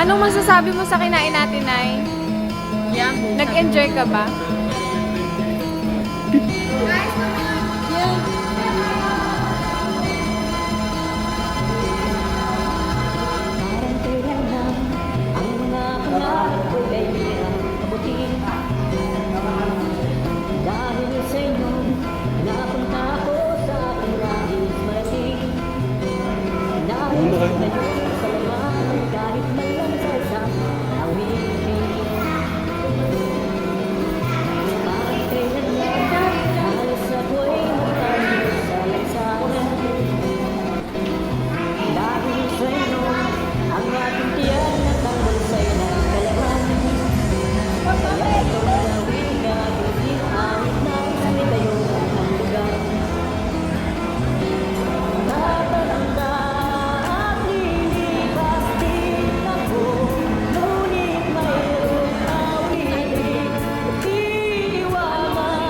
Anong masasabi mo sa kinain natin, Nay? Yummy. Nag-enjoy ka ba?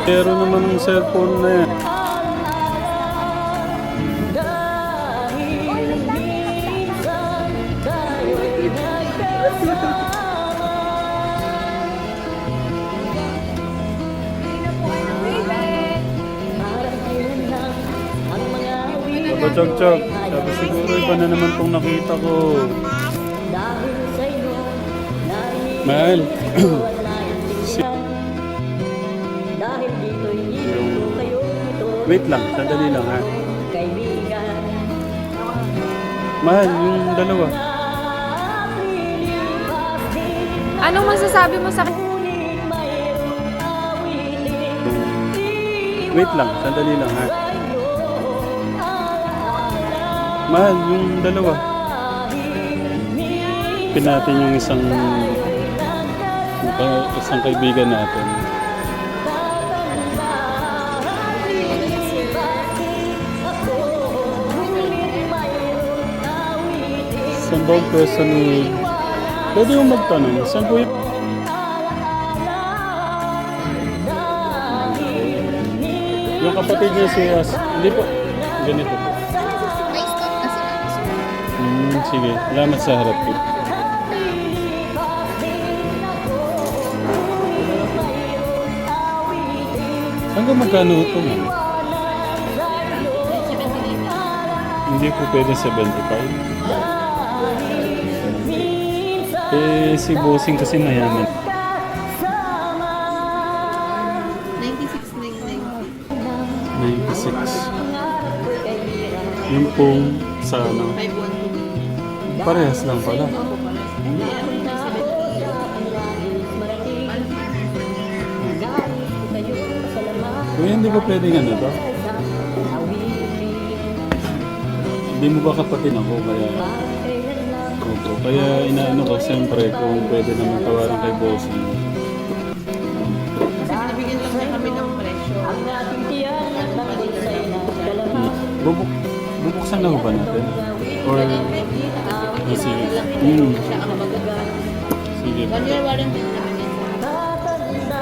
Pero naman ang cellphone na yan. Chog-chog. Sabi siguro iba na naman itong nakita ko. Mahal. Wait lang, sandali lang ha. Mahal, yung dalawa. Anong masasabi mo sa Wait lang, sandali lang ha. Mahal, yung dalawa. Pinatin yung isang kaibigan natin. Saan ba ang pwesto ni... Pwede yung magtanong. Saan po yung... Yung kapatid niya si As... Hindi po. Ganito po. Sige. Salamat sa harap ko. Hanggang magkano ito man? Hindi po pwede 75. Eh, si Bossing kasi mayaman. 96. Yung pong sa ano? Parehas lang pala. Kaya hindi ba pwedeng ano to? Hindi mo ba kapatid ako kaya... Opo. Kaya inaano ko siyempre kung pwede naman tawaran kay Bossing. Kasi nabigyan lang niya kami ng presyo. Bubuksan na ho ba natin? Or... sige. Siya ang magagamit. Sige. 1 year warranty namin. Tapos ito.